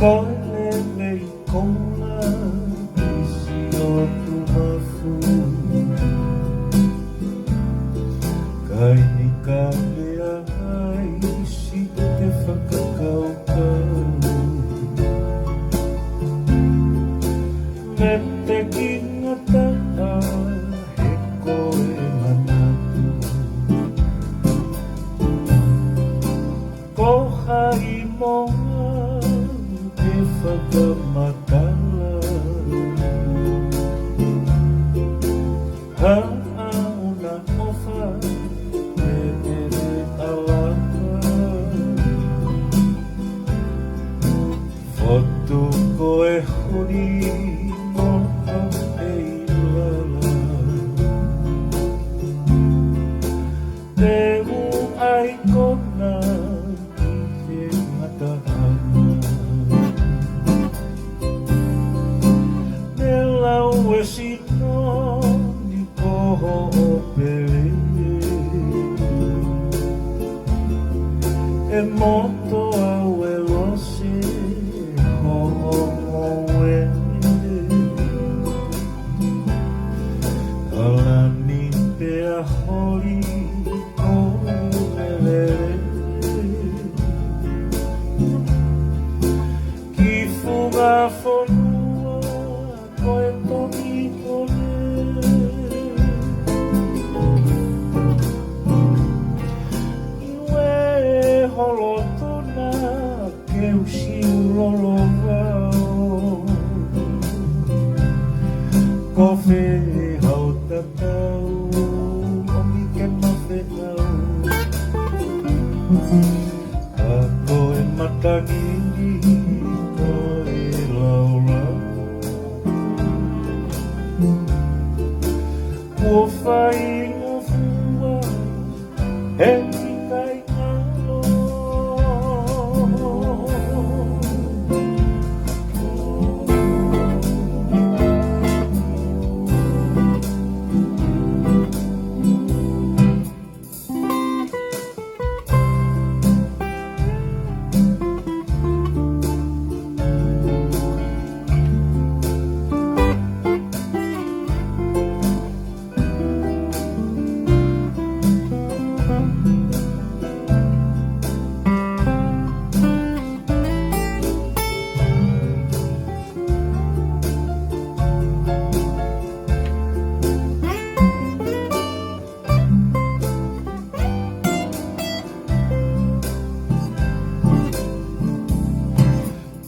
Koilele I kola isi o tumafu Kai ni ka mea ai si te whakakaukau Me te kingata a he koe manatu Ko hai moa te whakamatala Ha'auna ofa me ere alaka Fotu koe huri moho e ilala Te ai kona ki he matahana Me lau e sino ni koho o pere E moto au e lose ho o e Kala ni pea hori o elere Ki fuga fonua koe toki kone Iwe holotona ke usi ulolo wao Ko whe hau tatau o mi ke mawhe au Ka koe matagini koe laulau Ua whai ngofua he mi kai alo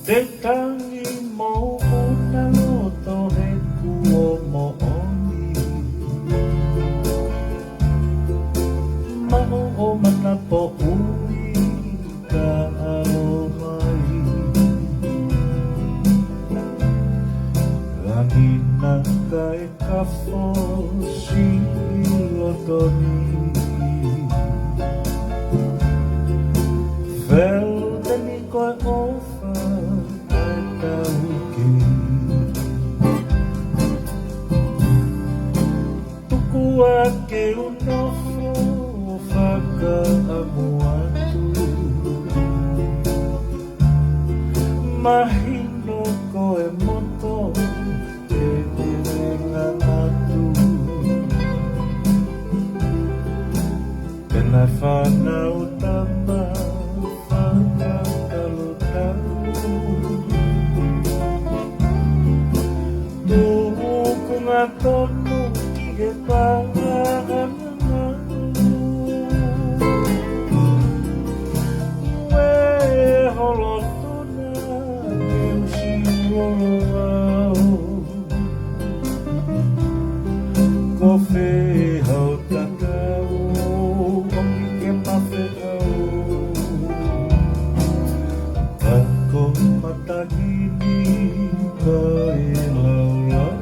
Te tangi mo una noto he kuo mo oni Maho o mana po ui ka ao mai Langina ka e kafo si lotoni Vel te ni koe ofa Tuku ake unofo whaka amuatu Mahino koe moto te terenga atu Pena whanau tama whaka kalotau Tuku ngā tonu ki he pāhana Iwe holotona ke usi ulolo au Ko whe hau tatau o mi ke mawhe au Kako matagini ka e laulau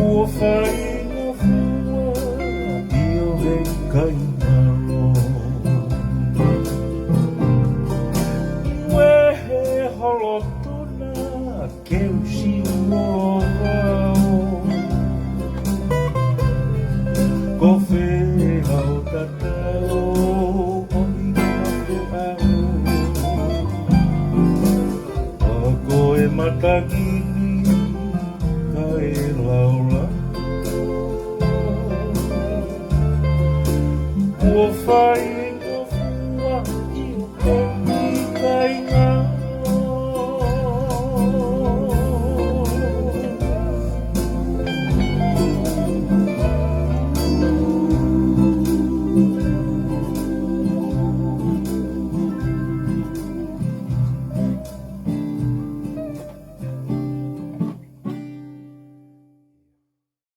Ua whai ngofua i o he kainaro Iwe he holotona ke usi ulolo au Ko whe hau tatau o mi ke mawhe au matagini kai laula. Ua whai